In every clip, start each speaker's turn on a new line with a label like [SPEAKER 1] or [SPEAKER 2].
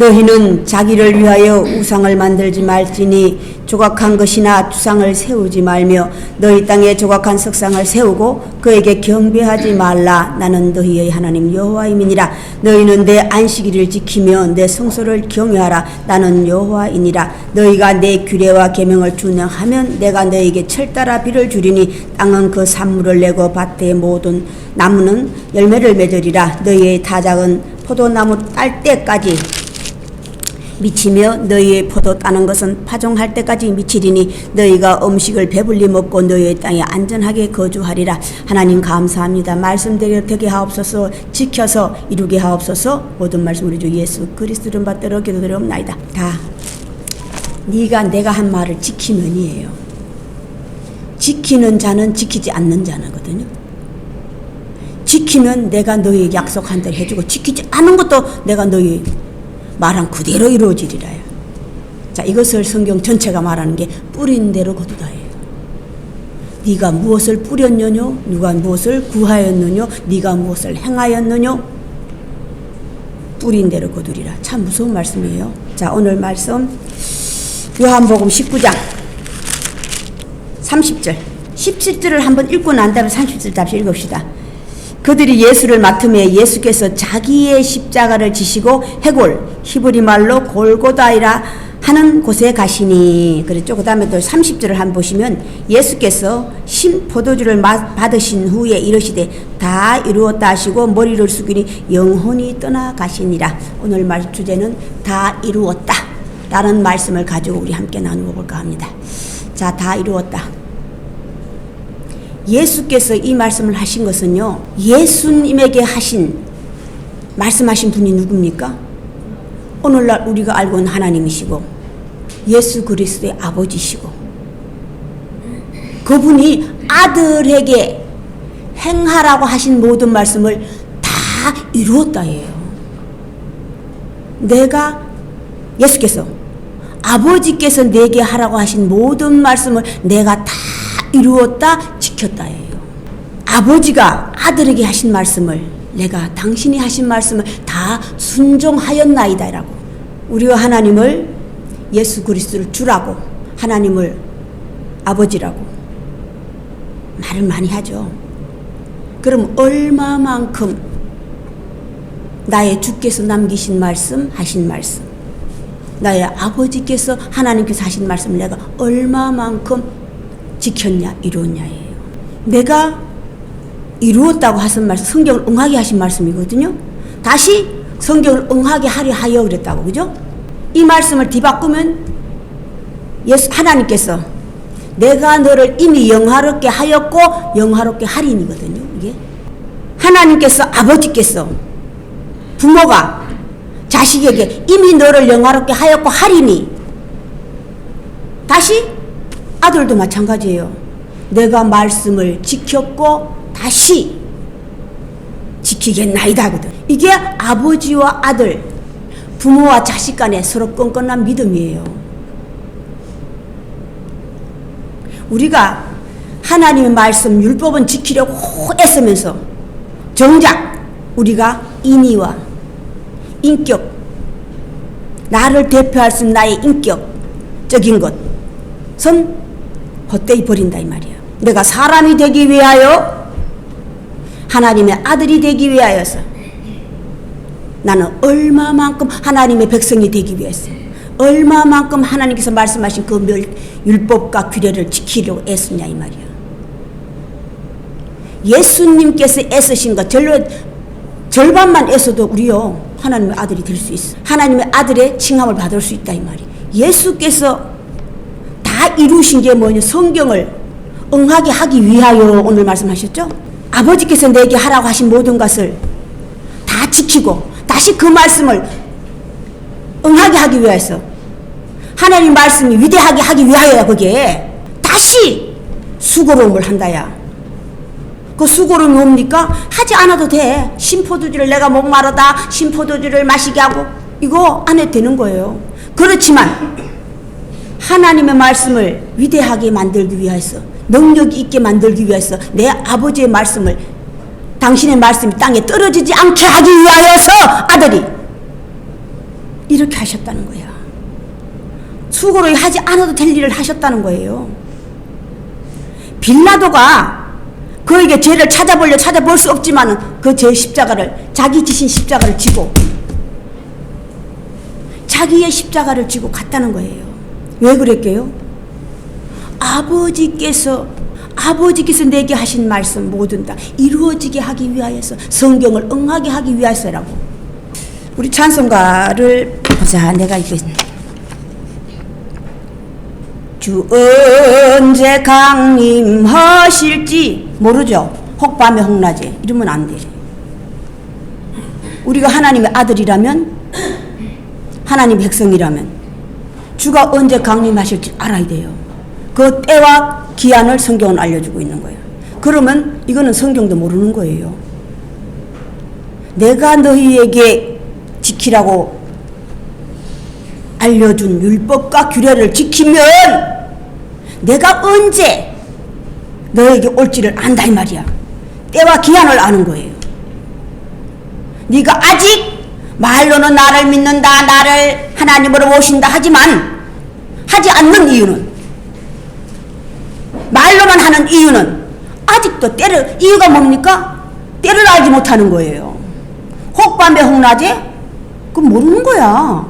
[SPEAKER 1] 너희는 자기를 위하여 우상을 만들지 말지니 조각한 것이나 주상을 세우지 말며 너희 땅에 조각한 석상을 세우고 그에게 경배하지 말라. 나는 너희의 하나님 여호와임이니라. 너희는 내 안식일을 지키며 내 성소를 경외하라. 나는 여호와이니라. 너희가 내 규례와 계명을 준행하면 내가 너희에게 철따라 비를 주리니 땅은 그 산물을 내고 밭의 모든 나무는 열매를 맺으리라. 너희의 타작은 포도나무 딸 때까지 미치며 너희의 포도 따는 것은 파종할 때까지 미치리니 너희가 음식을 배불리 먹고 너희의 땅에 안전하게 거주하리라. 하나님 감사합니다. 말씀대로 되게 하옵소서. 지켜서 이루게 하옵소서. 모든 말씀 우리 주 예수 그리스도를 받들어 기도드리옵나이다. 다 네가 내가 한 말을 지키면이에요. 지키는 자는 지키지 않는 자거든요. 지키면 내가 너희에게 약속한 대로 해주고 지키지 않은 것도 내가 너희 말한 그대로 이루어지리라요. 자, 이것을 성경 전체가 말하는 게 뿌린 대로 거두다예요. 네가 무엇을 뿌렸느뇨? 누가 무엇을 구하였느뇨? 네가 무엇을 행하였느뇨? 뿌린 대로 거두리라. 참 무서운 말씀이에요. 자, 오늘 말씀 요한복음 19장 30절 17절을 한번 읽고 난 다음에 30절 다시 읽읍시다. 그들이 예수를 맡음에 예수께서 자기의 십자가를 지시고 해골 히브리 말로 골고다이라 하는 곳에 가시니 그랬죠. 그 다음에 또 30절을 한번 보시면 예수께서 신 포도주를 받으신 후에 이르시되 다 이루었다 하시고 머리를 숙이니 영혼이 떠나가시니라. 오늘 말 주제는 다 이루었다 라는 말씀을 가지고 우리 함께 나누어 볼까 합니다. 자, 다 이루었다. 예수께서 이 말씀을 하신 것은요, 예수님에게 말씀하신 분이 누굽니까? 오늘날 우리가 알고 있는 하나님이시고 예수 그리스도의 아버지시고 그분이 아들에게 행하라고 하신 모든 말씀을 다 이루었다예요. 예수께서 아버지께서 내게 하라고 하신 모든 말씀을 내가 다 이루었다, 지켰다예요. 아버지가 아들에게 하신 말씀을 내가 당신이 하신 말씀을 다 순종하였나이다 라고. 우리가 하나님을 예수 그리스도를 주라고 하나님을 아버지라고 말을 많이 하죠. 그럼 얼마만큼 나의 주께서 남기신 말씀, 하신 말씀, 나의 아버지께서 하나님께서 하신 말씀을 내가 얼마만큼 지켰냐, 이루었냐예요. 내가 이루었다고 하신 말씀, 성경을 응하게 하신 말씀이거든요. 다시 성경을 응하게 하려 하여 그랬다고, 그죠? 이 말씀을 뒤바꾸면 하나님께서 내가 너를 이미 영화롭게 하였고 영화롭게 하리니거든요. 이게 하나님께서, 아버지께서, 부모가 자식에게 이미 너를 영화롭게 하였고 하리니, 다시 아들도 마찬가지예요. 내가 말씀을 지켰고 다시 지키겠나이다 거든. 이게 아버지와 아들, 부모와 자식 간에 서로 끈끈한 믿음이에요. 우리가 하나님의 말씀, 율법은 지키려고 애쓰면서 정작 우리가 인의와 인격, 나를 대표할 수 있는 나의 인격적인 것은 헛되이 버린다 이 말이야. 내가 사람이 되기 위하여, 하나님의 아들이 되기 위하여서 나는 얼마만큼 하나님의 백성이 되기 위해서 얼마만큼 하나님께서 말씀하신 그 율법과 규례를 지키려고 애쓰냐 이 말이야. 예수님께서 애쓰신 것 절반만 애써도 우리요 하나님의 아들이 될 수 있어. 하나님의 아들의 칭함을 받을 수 있다 이 말이야. 예수께서 다 이루신 게 뭐냐? 성경을 응하게 하기 위하여 오늘 말씀하셨죠? 아버지께서 내게 하라고 하신 모든 것을 다 지키고 다시 그 말씀을 응하게 하기 위해서, 하나님 말씀이 위대하게 하기 위하여야 그게 다시 수고로움을 한다야. 그 수고로움이 뭡니까? 하지 않아도 돼. 신포도주를 내가 목마르다 신포도주를 마시게 하고 이거 안 해도 되는 거예요. 그렇지만 하나님의 말씀을 위대하게 만들기 위해서, 능력 있게 만들기 위해서 내 아버지의 말씀을, 당신의 말씀이 땅에 떨어지지 않게 하기 위하여서 아들이 이렇게 하셨다는 거야. 수고로 하지 않아도 될 일을 하셨다는 거예요. 빌라도가 그에게 죄를 찾아볼 수 없지만은 그 죄 십자가를, 자기 지신 십자가를 지고, 자기의 십자가를 지고 갔다는 거예요. 왜 그랬게요? 아버지께서 내게 하신 말씀 모든 다 이루어지게 하기 위하여서, 성경을 응하게 하기 위해서라고. 우리 찬송가를 보자. 내가 이거 주 언제 강림하실지 모르죠. 혹밤에 혹낮에 이러면 안 돼. 우리가 하나님의 아들이라면, 하나님의 백성이라면 주가 언제 강림하실지 알아야 돼요. 그 때와 기한을 성경은 알려주고 있는 거예요. 그러면 이거는 성경도 모르는 거예요. 내가 너희에게 지키라고 알려준 율법과 규례를 지키면 내가 언제 너에게 올지를 안다 이 말이야. 때와 기한을 아는 거예요. 네가 아직 말로는 나를 믿는다, 나를 하나님으로 모신다 하지만 하지 않는 이유는, 말로만 하는 이유는 아직도 이유가 뭡니까? 때를 알지 못하는 거예요. 혹밤에 혹낮에? 그건 모르는 거야.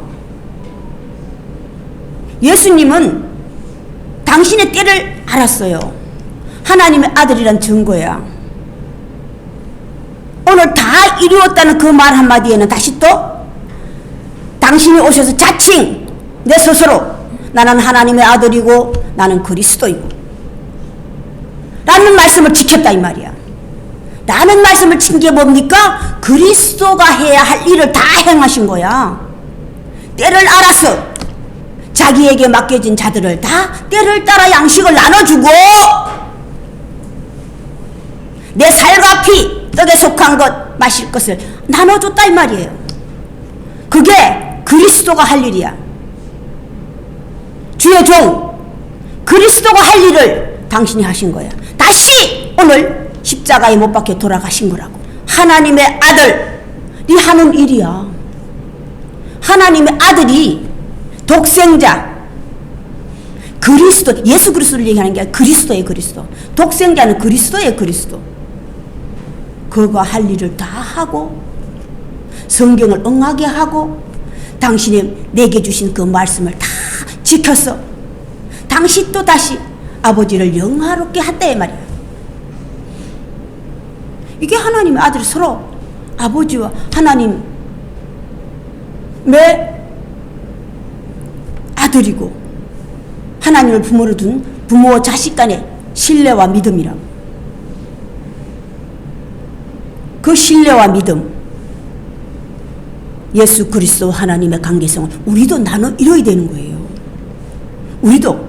[SPEAKER 1] 예수님은 당신의 때를 알았어요. 하나님의 아들이란 증거야. 오늘 다 이루었다는 그 말 한마디에는 다시 또 당신이 오셔서 자칭 내 스스로 나는 하나님의 아들이고 나는 그리스도이고 라는 말씀을 지켰다 이 말이야. 라는 말씀을 지킨 게 뭡니까? 그리스도가 해야 할 일을 다 행하신 거야. 때를 알아서 자기에게 맡겨진 자들을 다 때를 따라 양식을 나눠주고 내 살과 피 떡에 속한 것 마실 것을 나눠줬다 이 말이에요. 그게 그리스도가 할 일이야. 주의 종 그리스도가 할 일을 당신이 하신 거야. 다시 오늘 십자가에 못 박혀 돌아가신 거라고. 하나님의 아들이 하는 일이야. 하나님의 아들이 독생자 그리스도, 예수 그리스도를 얘기하는 게 아니라 그리스도의 그리스도. 독생자는 그리스도의 그리스도. 그가 할 일을 다 하고 성경을 응하게 하고 당신이 내게 주신 그 말씀을 다 지켜서 당시 또 다시 아버지를 영화롭게 한다 이 말이야. 이게 하나님의 아들이 서로 아버지와 하나님의 아들이고 하나님을 부모로 둔 부모와 자식 간의 신뢰와 믿음이라고. 그 신뢰와 믿음, 예수 그리스도 하나님의 관계성을 우리도 나눠 이뤄야 되는 거예요. 우리도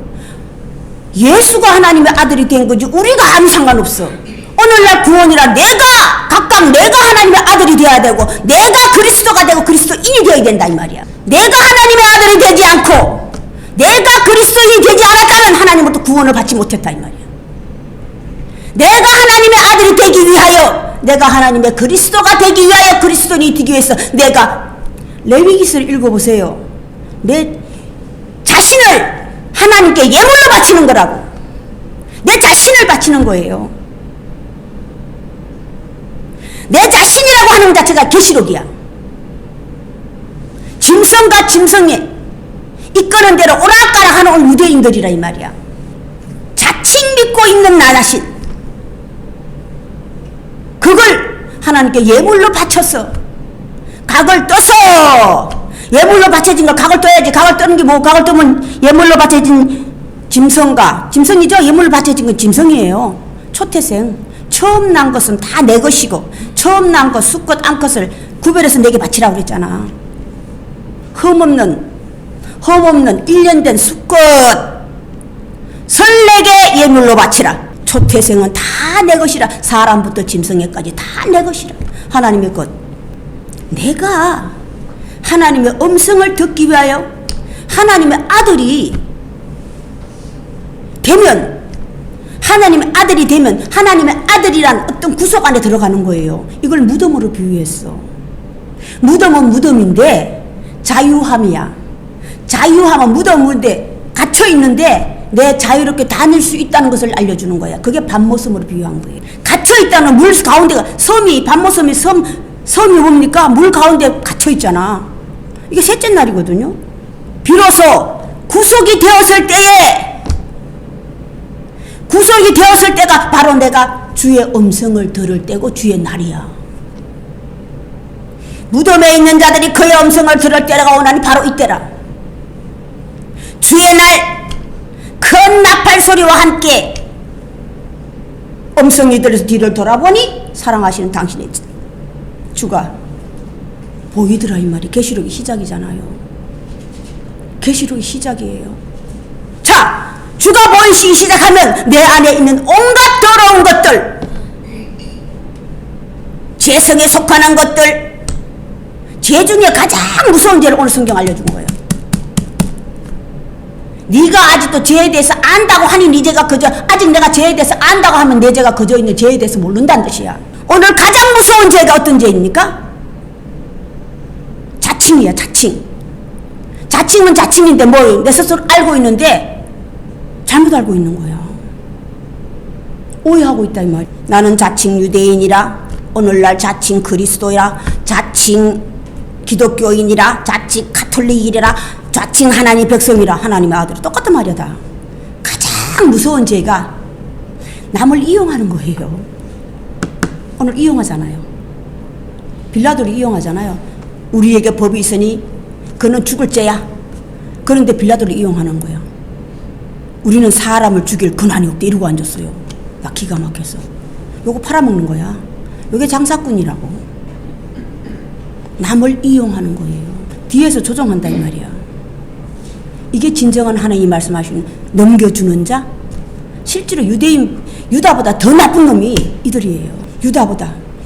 [SPEAKER 1] 예수가 하나님의 아들이 된 거지 우리가 아무 상관없어. 오늘날 구원이라 각각 내가 하나님의 아들이 되어야 되고 내가 그리스도가 되고 그리스도인이 되어야 된다 이 말이야. 내가 하나님의 아들이 되지 않고 내가 그리스도인이 되지 않았다면 하나님으로부터 구원을 받지 못했다 이 말이야. 내가 하나님의 아들이 되기 위하여, 내가 하나님의 그리스도가 되기 위하여, 그리스도인이 되기 위해서 내가 레위기서를 읽어보세요. 내 자신을 하나님께 예물로 바치는 거라고. 내 자신을 바치는 거예요. 내 자신이라고 하는 자체가 계시록이야. 짐승과 짐승에 이끄는 대로 오락가락 하는 오늘 유대인들이라 이 말이야. 자칭 믿고 있는 나 자신, 그걸 하나님께 예물로 바쳐서 각을 떠서, 예물로 바쳐진 걸 각을 떠야지. 각을 떠는 게 뭐, 각을 뜨면 예물로 바쳐진 짐승이죠. 예물로 바쳐진 건 짐승이에요. 초태생. 처음 난 것은 다 내 것이고 처음 난 것, 수컷, 암컷을 구별해서 내게 바치라고 그랬잖아. 흠없는 1년 된 수컷 설레게 예물로 바치라. 초태생은 다 내 것이라. 사람부터 짐승에까지 다 내 것이라. 하나님의 것. 내가 하나님의 음성을 듣기 위하여 하나님의 아들이 되면, 하나님의 아들이 되면 하나님의 아들이란 어떤 구속 안에 들어가는 거예요. 이걸 무덤으로 비유했어. 무덤은 무덤인데 자유함이야. 자유함은 무덤인데 갇혀 있는데 내 자유롭게 다닐 수 있다는 것을 알려주는 거야. 그게 밤모섬으로 비유한 거예요. 갇혀 있다는 물 가운데가 섬이 밤모섬이 섬이 뭡니까? 물 가운데 갇혀 있잖아. 이게 셋째 날이거든요. 비로소 구속이 되었을 때가 바로 내가 주의 음성을 들을 때고 주의 날이야. 무덤에 있는 자들이 그의 음성을 들을 때가 오나니 바로 이때라. 주의 날 큰 나팔 소리와 함께 음성이 들어서 뒤를 돌아보니 사랑하시는 당신의 주가 보이더라 이 말이. 계시록이 시작이잖아요. 계시록이 시작이에요. 자, 주가 보이시기 시작하면 내 안에 있는 온갖 더러운 것들, 죄성에 속하는 것들, 죄 중에 가장 무서운 죄를 오늘 성경 알려준 거예요. 네가 아직도 죄에 대해서 안다고 하니 네 죄가 그저, 아직 내가 죄에 대해서 안다고 하면 내 죄가 그저 있는 죄에 대해서 모른다는 뜻이야. 오늘 가장 무서운 죄가 어떤 죄입니까? 자칭이야. 자칭은 자칭인데 뭐 내 스스로 알고 있는데 잘못 알고 있는 거야. 오해하고 있다 이 말이야. 나는 자칭 유대인이라, 오늘날 자칭 그리스도이라, 자칭 기독교인이라, 자칭 가톨릭이라, 자칭 하나님 백성이라, 하나님의 아들이 똑같은 말이야 다. 가장 무서운 죄가 남을 이용하는 거예요. 오늘 이용하잖아요. 빌라도를 이용하잖아요. 우리에게 법이 있으니 그는 죽을 죄야. 그런데 빌라도를 이용하는 거야. 우리는 사람을 죽일 근한이 없대 이러고 앉았어요. 나 기가 막혔어. 요거 팔아먹는 거야. 요게 장사꾼이라고. 남을 이용하는 거예요. 뒤에서 조종한다 이 말이야. 이게 진정한 하나님이 말씀하시는 넘겨주는 자. 실제로 유다보다 더 나쁜 놈이 이들이에요.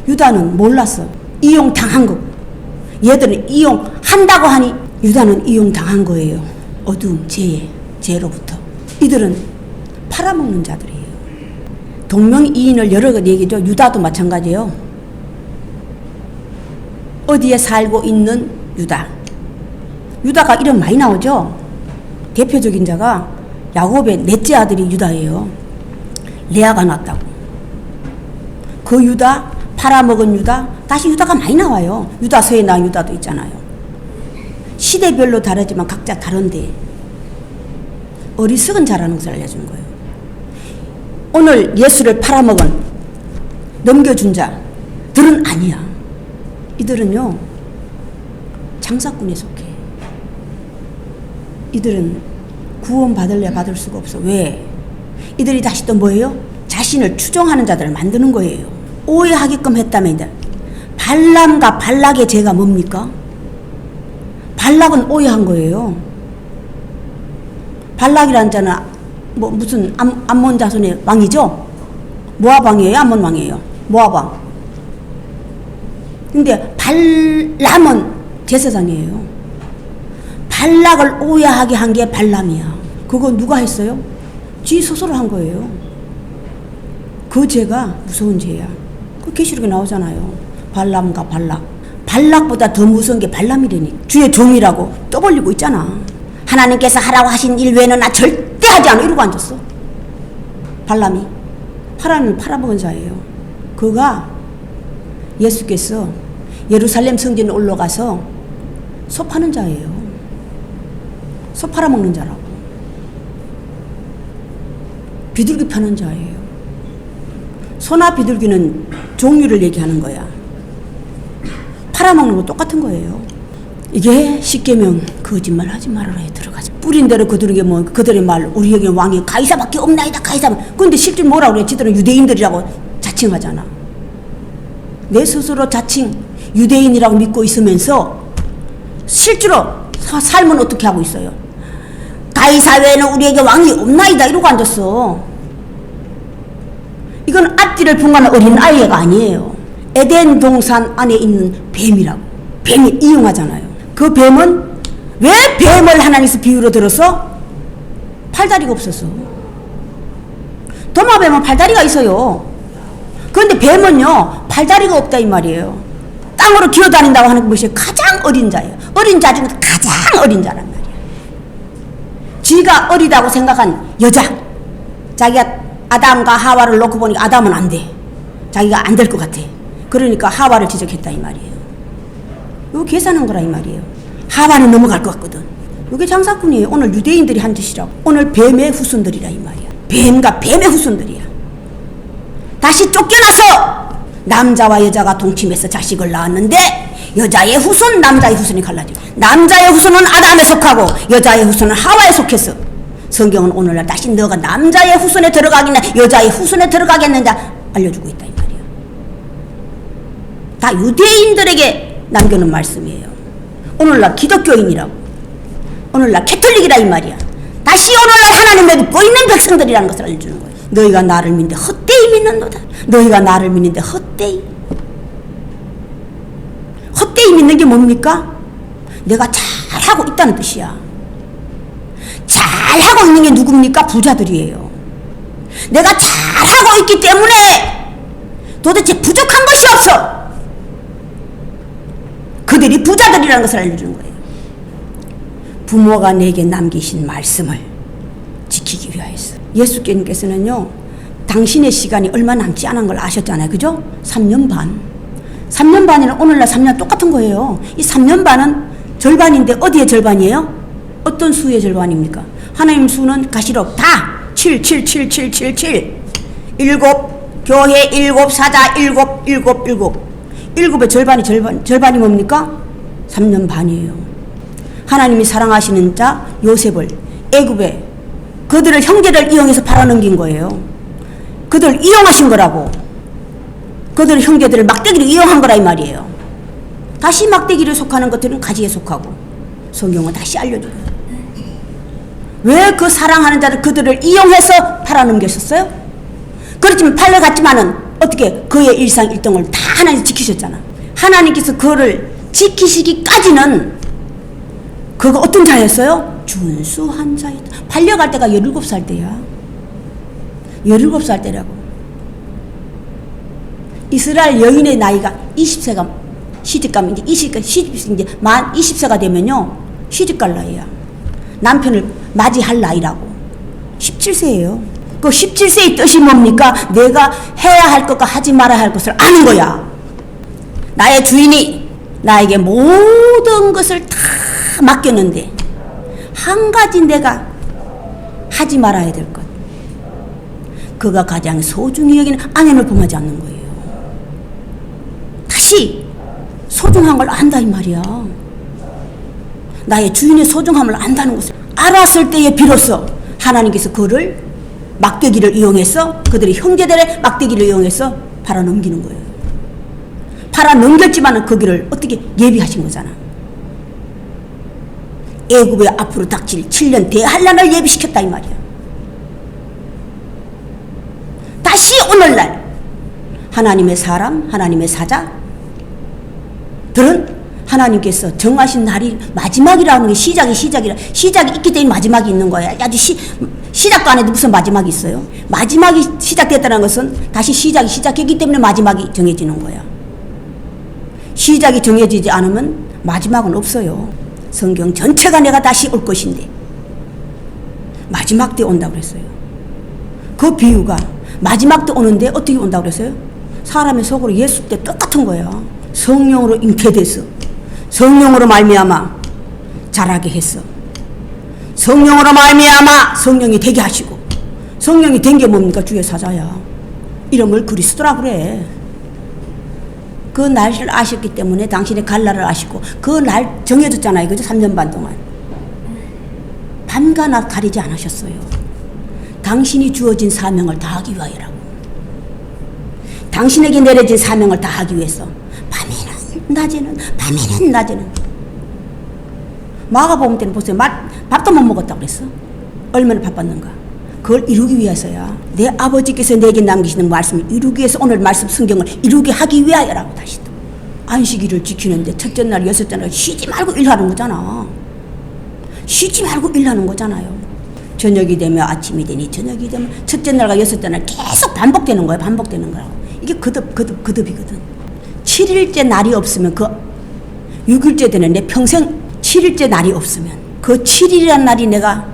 [SPEAKER 1] 유다는 몰랐어. 이용당한 거. 얘들은 이용한다고 하니 유다는 이용당한 거예요. 어두움, 죄로부터. 이들은 팔아먹는 자들이에요. 동명이인을 여러 가지 얘기죠. 유다도 마찬가지예요. 어디에 살고 있는 유다가 이름 많이 나오죠. 대표적인 자가 야곱의 넷째 아들이 유다예요. 레아가 낳았다고. 그 유다, 팔아먹은 유다, 다시 유다가 많이 나와요. 유다서에 나온 유다도 있잖아요. 시대별로 다르지만 각자 다른데 어리석은 자라는 것을 알려주는 거예요. 오늘 예수를 팔아먹은, 넘겨준 자들은 아니야. 이들은요 장사꾼에 속해. 이들은 구원받을래 받을 수가 없어. 왜? 이들이 다시 또 뭐예요? 자신을 추종하는 자들을 만드는 거예요. 오해하게끔 했다면 이제 발람과 발락의 죄가 뭡니까? 발락은 오해한 거예요. 발락이라는 자는 뭐 무슨 암몬 자손의 왕이죠? 모압 왕이에요? 암몬 왕이에요? 모압 왕. 근데 발람은 제사장이에요. 발락을 오해하게 한 게 발람이야. 그거 누가 했어요? 지 스스로 한 거예요. 그 죄가 무서운 죄야. 그 계시록에 나오잖아요. 발람과 발락보다 더 무서운 게 발람이라니. 주의 종이라고 떠벌리고 있잖아. 하나님께서 하라고 하신 일 외에는 나 절대 하지 않아 이러고 앉았어. 발람이 하나님을 팔아먹은 자예요. 그가 예수께서 예루살렘 성전에 올라가서 소 파는 자예요. 소 팔아먹는 자라고. 비둘기 파는 자예요. 소나 비둘기는 종류를 얘기하는 거야. 팔아먹는 거 똑같은 거예요. 이게 십계명 거짓말 하지 말아라에 들어가지. 뿌린 대로 그들에게 뭐 그들의 말 우리에게 왕이 가이사밖에 없나이다 가이사. 근데 실제 뭐라고 그래? 지들은 유대인들이라고 자칭하잖아. 내 스스로 자칭 유대인이라고 믿고 있으면서 실제로 삶은 어떻게 하고 있어요? 가이사 외에는 우리에게 왕이 없나이다 이러고 앉았어. 이건 앞뒤를 분간한 어린 아이가 아니에요. 에덴 동산 안에 있는 뱀이라고. 뱀이 이용하잖아요. 그 뱀은 왜 뱀을 하나님께서 비유로 들어서? 팔다리가 없었어. 도마뱀은 팔다리가 있어요. 그런데 뱀은요 팔다리가 없다 이 말이에요. 땅으로 기어다닌다고 하는 것이 가장 어린 자예요. 어린 자 중에 가장 어린 자란 말이에요. 지가 어리다고 생각한 여자, 자기가 아담과 하와를 놓고 보니까 아담은 안 돼. 자기가 안 될 것 같아. 그러니까 하와를 지적했다 이 말이에요. 이거 계산한 거라 이 말이에요. 하와는 넘어갈 것 같거든. 이게 장사꾼이에요. 오늘 유대인들이 한 짓이라고. 오늘 뱀의 후손들이라 이 말이야. 뱀과 뱀의 후손들이야. 다시 쫓겨나서 남자와 여자가 동침해서 자식을 낳았는데 여자의 후손, 남자의 후손이 갈라져. 남자의 후손은 아담에 속하고 여자의 후손은 하와에 속해서 성경은 오늘날 다시 너가 남자의 후손에 들어가겠냐 여자의 후손에 들어가겠느냐 알려주고 있다 이 말이야. 다 유대인들에게 남겨놓은 말씀이에요. 오늘날 기독교인이라고, 오늘날 캐톨릭이라 이 말이야. 다시 오늘날 하나님을 믿고 있는 백성들이라는 것을 알려주는 거예요. 너희가 나를 믿는데 헛되이 믿는도다. 너희가 나를 믿는데 헛되이. 헛되이 믿는 게 뭡니까? 내가 잘하고 있다는 뜻이야. 잘하고 있는 게 누굽니까? 부자들이에요. 내가 잘하고 있기 때문에 도대체 부족한 것이 없어. 그들이 부자들이라는 것을 알려주는 거예요. 부모가 내게 남기신 말씀을 지키기 위하여서. 예수께서는요, 당신의 시간이 얼마 남지 않은 걸 아셨잖아요. 그죠? 3년 반. 3년 반이랑 오늘날 3년 똑같은 거예요. 이 3년 반은 절반인데 어디의 절반이에요? 어떤 수의 절반입니까? 하나님 수는 가시록 다 7, 7, 7, 7, 7, 7. 7, 교회 7, 사자 7, 7, 7. 7의 절반이 뭡니까? 3년 반이에요. 하나님이 사랑하시는 자 요셉을 애굽에 그들을 형제를 이용해서 팔아넘긴 거예요. 그들을 이용하신 거라고. 그들을 형제들을 막대기로 이용한 거라 이 말이에요. 다시 막대기를 속하는 것들은 가지에 속하고 성경은 다시 알려줘요. 왜 그 사랑하는 자들 그들을 이용해서 팔아넘겼었어요? 그렇지만 팔려갔지만은 어떻게 그의 일상일동을 다 하나님 지키셨잖아. 하나님께서 그를 지키시기까지는 그거 어떤 자였어요? 준수한 자였다. 팔려갈 때가 17살 때야. 17살 때라고. 이스라엘 여인의 나이가 20세가 시집가면 이제 만 20세가 되면요 시집갈 나이야. 남편을 맞이할 나이라고. 17세예요. 그 17세의 뜻이 뭡니까? 내가 해야 할 것과 하지 말아야 할 것을 아는 거야. 나의 주인이 나에게 모든 것을 다 맡겼는데 한 가지 내가 하지 말아야 될 것, 그가 가장 소중히 여기는 아내를 범하지 않는 거예요. 다시 소중한 걸 안다 이 말이야. 나의 주인의 소중함을 안다는 것을 알았을 때에 비로소 하나님께서 그를 막대기를 이용해서 그들의 형제들의 막대기를 이용해서 팔아넘기는 거예요. 팔아넘겼지만 그 길을 어떻게 예비하신 거잖아. 애굽에 앞으로 닥칠 7년 대환란을 예비시켰다 이 말이야. 다시 오늘날 하나님의 사람, 하나님의 사자들은 하나님께서 정하신 날이 마지막이라는 게 시작이 있기 때문에 마지막이 있는 거야. 아주 시작도 안 해도 무슨 마지막이 있어요? 마지막이 시작됐다는 것은 다시 시작했기 때문에 마지막이 정해지는 거야. 시작이 정해지지 않으면 마지막은 없어요. 성경 전체가 내가 다시 올 것인데 마지막 때 온다고 그랬어요. 그 비유가 마지막 때 오는데 어떻게 온다고 그랬어요? 사람의 속으로 예수 때 똑같은 거예요. 성령으로 잉태돼서 성령으로 말미암아 자라게 했어. 성령으로 말미암아 성령이 되게 하시고, 성령이 된 게 뭡니까? 주의 사자야. 이름을 그리스도라 그래. 그 날을 아셨기 때문에 당신의 갈 날을 아시고 그 날 정해졌잖아요. 그죠? 3년 반 동안 밤과 낮 가리지 않으셨어요. 당신이 주어진 사명을 다하기 위하여라고. 당신에게 내려진 사명을 다하기 위해서 낮에는 밤에는 낮에는. 마가복음 때는 보세요. 밥도 못 먹었다고 그랬어. 얼마나 바빴는가. 그걸 이루기 위해서야. 내 아버지께서 내게 남기시는 말씀을 이루기 위해서 오늘 말씀 성경을 이루게 하기 위하여라고. 다시 또 안식일을 지키는데 첫째 날 여섯째 날 쉬지 말고 일하는 거잖아. 쉬지 말고 일하는 거잖아요. 저녁이 되면 아침이 되니 저녁이 되면 첫째 날과 여섯째 날 계속 반복되는 거야. 반복되는 거라고. 이게 거듭이거든. 7일째 날이 없으면 6일째 되는 내 평생 7일째 날이 없으면 그 7일이라는 날이 내가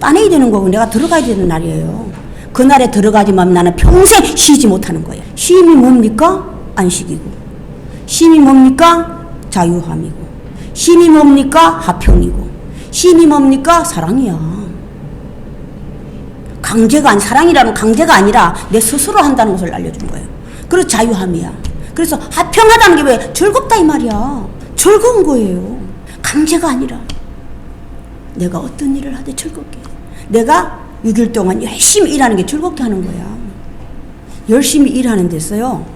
[SPEAKER 1] 따내야 되는 거고 내가 들어가야 되는 날이에요. 그 날에 들어가지만 나는 평생 쉬지 못하는 거예요. 쉼이 뭡니까? 안식이고, 쉼이 뭡니까? 자유함이고, 쉼이 뭡니까? 화평이고, 쉼이 뭡니까? 사랑이야. 사랑이라는 강제가 아니라 내 스스로 한다는 것을 알려준 거예요. 그래서 자유함이야. 그래서 화평하다는 게 왜 즐겁다 이 말이야. 즐거운 거예요. 강제가 아니라 내가 어떤 일을 하되 즐겁게, 내가 6일 동안 열심히 일하는 게 즐겁게 하는 거야. 열심히 일하는 데서요,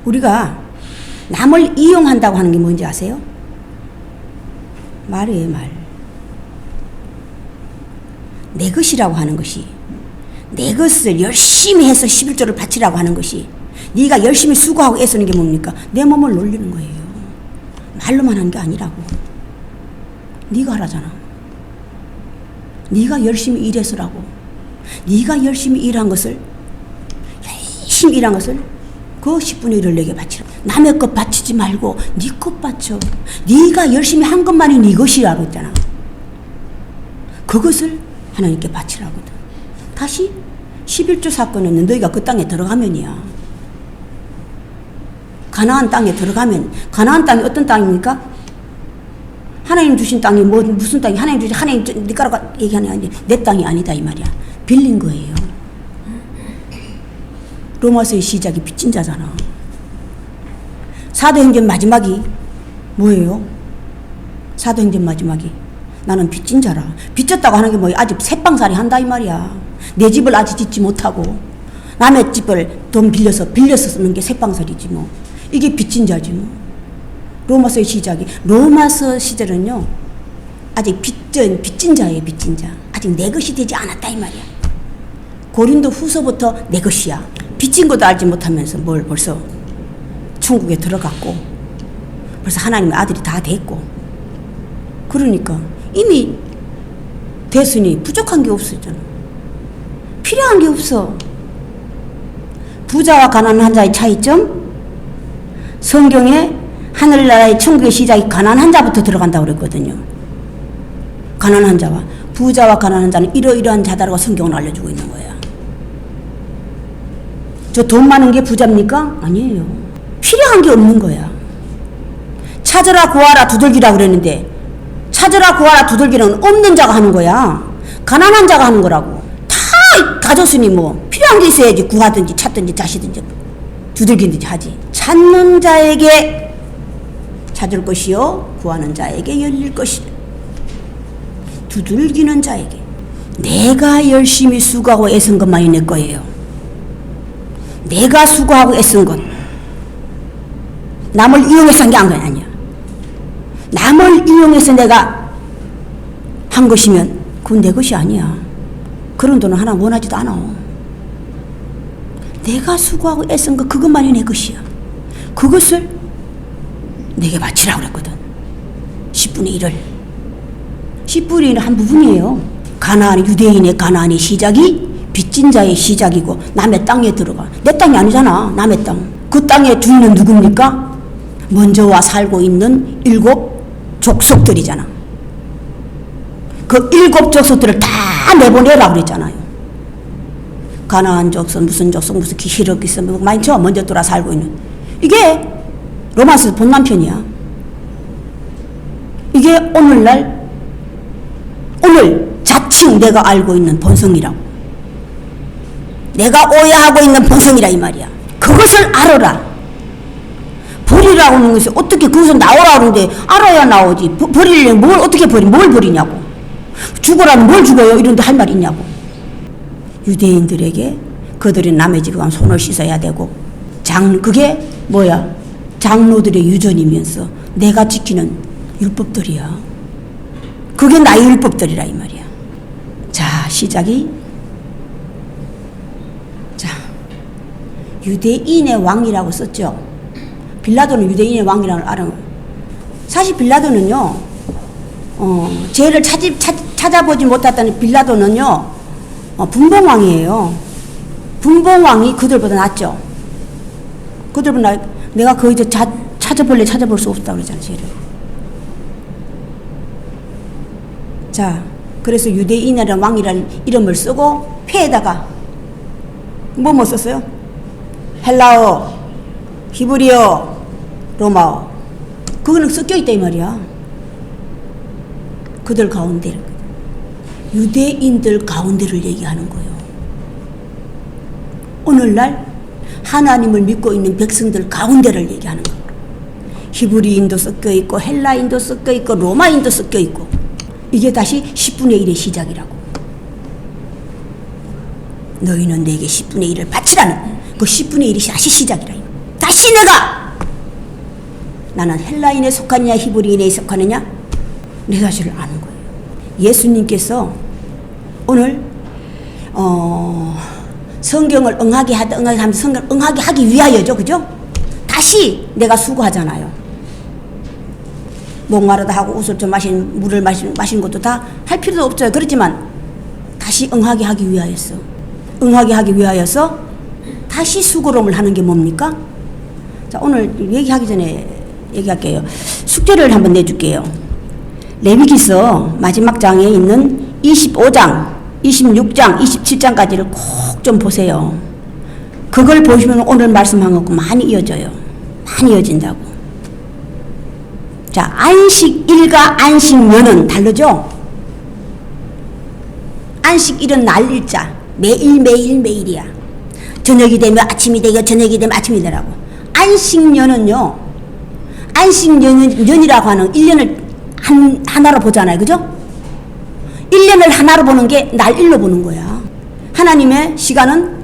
[SPEAKER 1] 우리가 남을 이용한다고 하는 게 뭔지 아세요? 말이에요, 말. 내 것이라고 하는 것이, 내 것을 열심히 해서 11조를 바치라고 하는 것이, 네가 열심히 수고하고 애쓰는 게 뭡니까? 내 몸을 놀리는 거예요. 말로만 한 게 아니라고. 네가 하라잖아. 네가 열심히 일해서라고. 네가 열심히 일한 것을, 열심히 일한 것을 그 10분의 1을 내게 바치라. 남의 것 바치지 말고 네 것 바쳐. 네가 열심히 한 것만이 네 것이라고 했잖아. 그것을 하나님께 바치라거든. 다시 11조 사건은 너희가 그 땅에 들어가면이야. 가나안 땅에 들어가면, 가나안 땅이 어떤 땅입니까? 하나님 주신 땅이 무슨 땅이, 하나님 주신, 하나님 네 거라고 얘기하는 게 아닌데 내 땅이 아니다 이 말이야. 빌린 거예요. 로마서의 시작이 빚진 자잖아. 사도행전 마지막이 뭐예요? 사도행전 마지막이 나는 빚진 자라. 빚졌다고 하는 게 뭐예요? 아직 새빵살이 한다 이 말이야. 내 집을 아직 짓지 못하고 남의 집을 돈 빌려서 쓰는 게 새빵살이지 뭐. 이게 빚진 자지 뭐. 로마서의 시작이, 로마서 시절은요 아직 빚진 자예요. 빚진 자. 아직 내 것이 되지 않았다 이 말이야. 고린도 후서부터 내 것이야. 빚진 것도 알지 못하면서 뭘 벌써 천국에 들어갔고 벌써 하나님의 아들이 다 됐고, 그러니까 이미 됐으니 부족한 게 없었잖아. 필요한 게 없어. 부자와 가난한 자의 차이점? 성경에 하늘나라의 천국의 시작이 가난한 자부터 들어간다고 그랬거든요. 가난한 자와 부자와 가난한 자는 이러이러한 자다라고 성경은 알려주고 있는 거야. 저 돈 많은 게 부자입니까? 아니에요. 필요한 게 없는 거야. 찾으라 구하라 두들기라 그랬는데, 찾으라 구하라 두들기는 없는 자가 하는 거야. 가난한 자가 하는 거라고. 다 가졌으니 뭐 필요한 게 있어야지 구하든지 찾든지 자시든지 두들기든지 하지. 찾는 자에게 찾을 것이요 구하는 자에게 열릴 것이라. 두들기는 자에게. 내가 열심히 수고하고 애쓴 것만이 내 거예요. 내가 수고하고 애쓴 것. 남을 이용해서 한 게 아니야. 남을 이용해서 내가 한 것이면 그건 내 것이 아니야. 그런 돈은 하나 원하지도 않아. 내가 수고하고 애쓴 것, 그것만이 내 것이야. 그것을 내게 바치라고 그랬거든. 10분의 1을. 10분의 1은 한 부분이에요. 유대인의 가나안의 시작이 빚진 자의 시작이고 남의 땅에 들어가. 내 땅이 아니잖아. 남의 땅. 그 땅의 주인은 누굽니까? 먼저 와 살고 있는 7 족속들이잖아. 그 7 족속들을 다 내보내라 그랬잖아요. 가나안 족속, 무슨 히르기스 많죠. 먼저 돌아 살고 있는. 이게 로마서 본남편이야. 이게 오늘 자칭 내가 알고 있는 본성이라고. 내가 오해하고 있는 본성이라 이 말이야. 그것을 알아라. 버리라고 하는 것이 어떻게 그것을 나오라 그러는데 알아야 나오지. 버리려면 뭘 어떻게 뭘 버리냐고. 죽어라면 뭘 죽어요? 이런데 할 말 있냐고. 유대인들에게 그들이 남의 집에 가면 손을 씻어야 되고, 그게 뭐야? 장로들의 유전이면서 내가 지키는 율법들이야. 그게 나의 율법들이라 이 말이야. 자, 시작이. 자, 유대인의 왕이라고 썼죠. 빌라도는 유대인의 왕이라는 걸 알아. 사실 빌라도는요, 죄를 찾아보지 못했다는 빌라도는요, 분봉왕이에요. 분봉왕이 그들보다 낫죠. 그들은 내가 거의 찾아볼 수 없다 그러잖아, 죄를. 자, 그래서 유대인이라는 왕이라는 이름을 쓰고 폐에다가 뭐 썼어요? 헬라어, 히브리어, 로마어. 그거는 섞여 있다 이 말이야. 그들 가운데, 유대인들 가운데를 얘기하는 거예요. 오늘날 하나님을 믿고 있는 백성들 가운데를 얘기하는 거예요. 히브리인도 섞여 있고 헬라인도 섞여 있고 로마인도 섞여 있고, 이게 다시 10분의 1의 시작이라고. 너희는 내게 10분의 1을 바치라는 그 10분의 1이 다시 시작이라. 다시 나는 헬라인에 속하느냐 히브리인에 속하느냐 내 자신을 아는 거예요. 예수님께서 오늘 성경을 응하게 하면 성경을 응하게 하기 위하여죠, 그죠? 다시 내가 수고하잖아요. 목마르다 하고 옷을 좀 물을 마시는 것도 다 할 필요도 없어요. 그렇지만 다시 응하게 하기 위하여서, 응하게 하기 위하여서 다시 수고로움을 하는 게 뭡니까? 자, 오늘 얘기하기 전에 얘기할게요. 숙제를 한번 내줄게요. 레위기서 마지막 장에 있는 25장, 26장, 27장까지를 꼭 좀 보세요. 그걸 보시면 오늘 말씀한 것과 많이 이어져요. 많이 이어진다고. 자, 안식일과 안식년은 다르죠? 안식일은 날일자. 매일이야. 저녁이 되면 아침이 되고 저녁이 되면 아침이 되라고. 안식년은요, 안식년이라고 하는 1년을 하나로 보잖아요. 그죠? 1년을 하나로 보는 게 날일로 보는 거야. 하나님의 시간은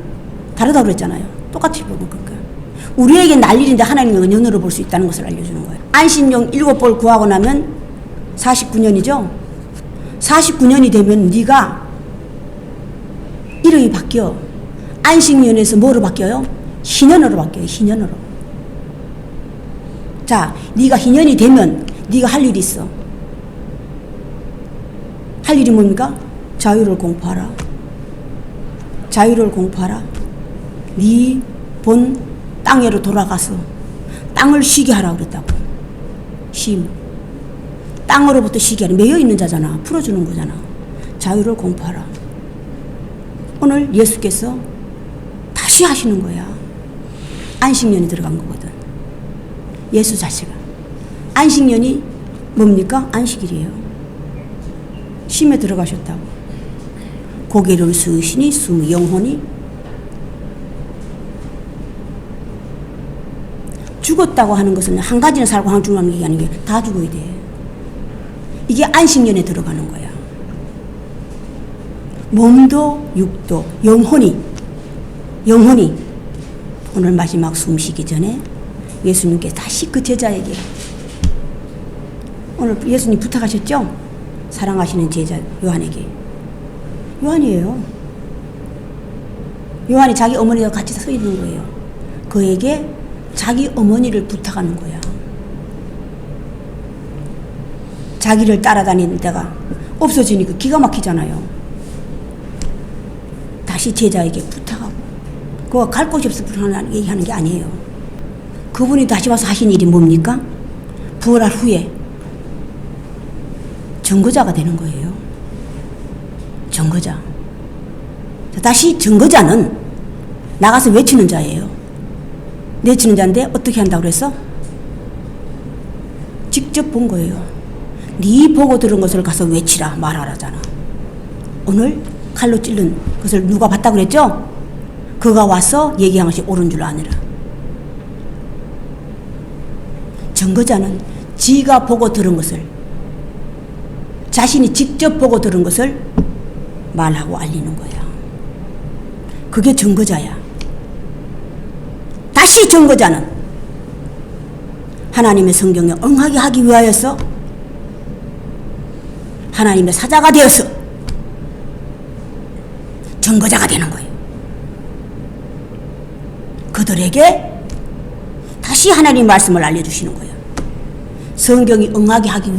[SPEAKER 1] 다르다고 그랬잖아요. 똑같이 보는 거니까. 우리에게 날일인데 하나님은 년으로 볼 수 있다는 것을 알려주는 거예요. 안식년 7벌 구하고 나면 49년이죠? 49년이 되면 네가 이름이 바뀌어. 안식년에서 뭐로 바뀌어요? 희년으로 바뀌어요. 희년으로. 자, 네가 희년이 되면 네가 할 일이 있어. 할 일이 뭡니까? 자유를 공부하라. 자유를 공부하라. 네 본 땅에로 돌아가서 땅을 쉬게 하라고 그랬다고. 쉼. 땅으로부터 쉬게 하라. 매여 있는 자잖아. 풀어주는 거잖아. 자유를 공부하라. 오늘 예수께서 다시 하시는 거야. 안식년이 들어간 거거든. 예수 자체가. 안식년이 뭡니까? 안식일이에요. 쉼에 들어가셨다고. 고개를 숙이시니 숨이 영혼이 죽었다고 하는 것은 한 가지는 살고 한 죽는 게 아닌 게 다 죽어야 돼. 이게 안식년에 들어가는 거야. 몸도 육도 영혼이 오늘 마지막 숨 쉬기 전에 예수님께 다시 그 제자에게, 오늘 예수님 부탁하셨죠? 사랑하시는 제자 요한에게. 요한이에요. 요한이 자기 어머니와 같이 서 있는 거예요. 그에게 자기 어머니를 부탁하는 거야. 자기를 따라다니는 데가 없어지니까 기가 막히잖아요. 다시 제자에게 부탁하고. 그거 갈 곳이 없어 얘기하는 게 아니에요. 그분이 다시 와서 하신 일이 뭡니까? 부활할 후에 증거자가 되는 거예요. 증거자. 다시 증거자는 나가서 외치는 자예요. 외치는 자인데 어떻게 한다고 그랬어? 직접 본 거예요. 네 보고 들은 것을 가서 외치라, 말하라잖아. 오늘 칼로 찔른 것을 누가 봤다고 그랬죠? 그가 와서 얘기한 것이 옳은 줄 아니라. 증거자는 지가 보고 들은 것을, 자신이 직접 보고 들은 것을 말하고 알리는 거야. 그게 증거자야. 다시 증거자는 하나님의 성경에 응하게 하기 위하여서 하나님의 사자가 되어서 증거자가 되는 거예요. 그들에게 다시 하나님 말씀을 알려주시는 거예요. 성경이 응하게 하기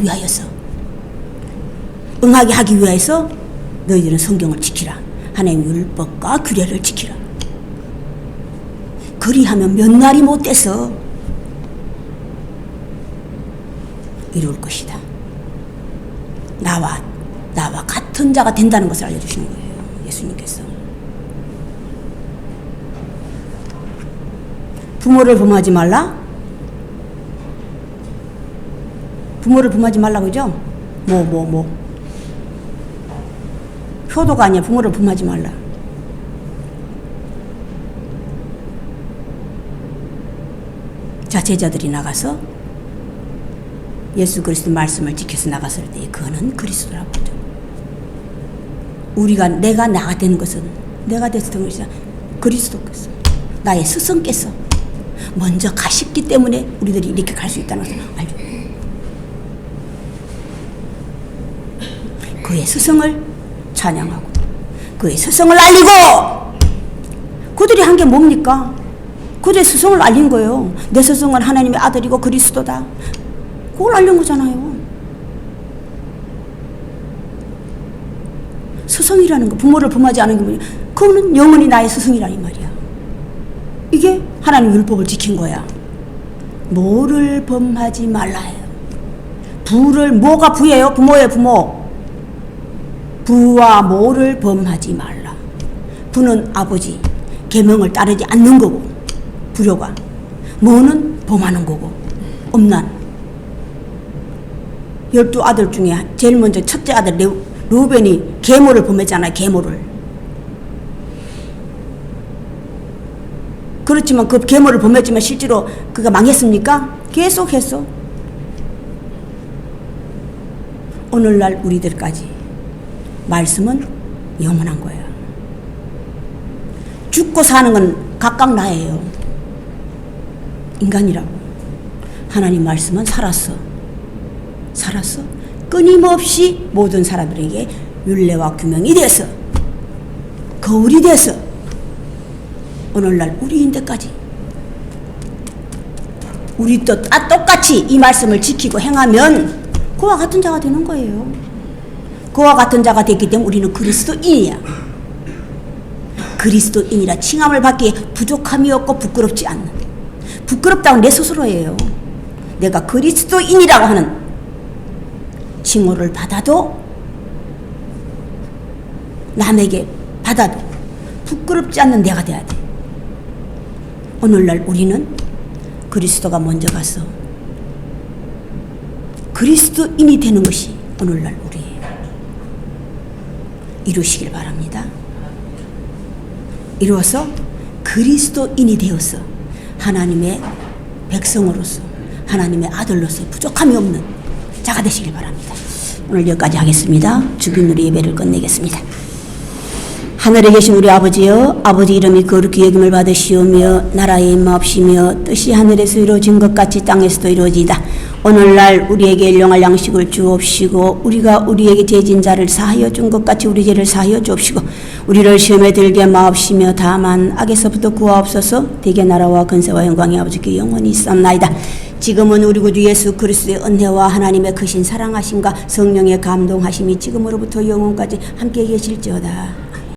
[SPEAKER 1] 위하여서 너희들은 성경을 지키라. 하나님의 율법과 규례를 지키라. 그리하면 몇 날이 못 돼서 이룰 것이다. 나와 같은 자가 된다는 것을 알려주시는 거예요. 예수님께서. 부모를 범하지 말라? 부모를 범하지 말라고 그죠? 효도가 아니야. 부모를 범하지 말라. 자, 제자들이 나가서 예수 그리스도 말씀을 지켜서 나갔을 때 그는 그리스도라고 하죠. 내가 나가 되는 것은 내가 됐던 것이 그리스도께서 나의 스승께서 먼저 가셨기 때문에 우리들이 이렇게 갈 수 있다는 것을 알죠. 그의 스승을 찬양하고 그의 스승을 알리고 그들이 한 게 뭡니까? 그들의 스승을 알린 거예요. 내 스승은 하나님의 아들이고 그리스도다. 그걸 알린 거잖아요. 스승이라는 거, 부모를 범하지 않은 게 뭐냐? 그거는 영원히 나의 스승이라는 말이야. 이게 하나님 율법을 지킨 거야. 뭐를 범하지 말라 해요. 뭐가 부예요? 부모예요, 부모. 부와 모를 범하지 말라. 부는 아버지 계명을 따르지 않는 거고, 불효가. 모는 범하는 거고, 엄난. 12아들 중에 제일 먼저 첫째 아들 르우벤이 계모를 범했잖아요. 계모를. 그렇지만 그 계모를 범했지만 실제로 그가 망했습니까? 계속 했어. 오늘날 우리들까지 말씀은 영원한 거예요. 죽고 사는 건 각각 나예요. 인간이라고. 하나님 말씀은 살았어. 끊임없이 모든 사람들에게 율례와 규명이 돼서 거울이 돼서 오늘날 우리인데까지 우리도 똑같이 이 말씀을 지키고 행하면 그와 같은 자가 되는 거예요. 그와 같은 자가 됐기 때문에 우리는 그리스도인이야. 그리스도인이라 칭함을 받기에 부족함이 없고 부끄럽지 않는. 부끄럽다고 내 스스로예요. 내가 그리스도인이라고 하는 칭호를 받아도 남에게 받아도 부끄럽지 않는 내가 돼야 돼. 오늘날 우리는 그리스도가 먼저 가서 그리스도인이 되는 것이 오늘날 우리예요. 이루시길 바랍니다. 이루어서 그리스도인이 되어서 하나님의 백성으로서 하나님의 아들로서 부족함이 없는 자가 되시길 바랍니다. 오늘 여기까지 하겠습니다. 주기도로 예배를 끝내겠습니다. 하늘에 계신 우리 아버지여, 아버지 이름이 거룩히 여김을 받으시오며 나라의 임하옵시며 뜻이 하늘에서 이루어진 것 같이 땅에서도 이루어지이다. 오늘날 우리에게 일용할 양식을 주옵시고 우리가 우리에게 죄진 자를 사하여 준 것 같이 우리 죄를 사하여 주옵시고 우리를 시험에 들게 마옵시며 다만 악에서부터 구하옵소서. 대개 나라와 근세와 영광이 아버지께 영원히 있사옵나이다. 지금은 우리 구주 예수 그리스도의 은혜와 하나님의 크신 사랑하심과 성령의 감동하심이 지금으로부터 영원까지 함께 계실지어다.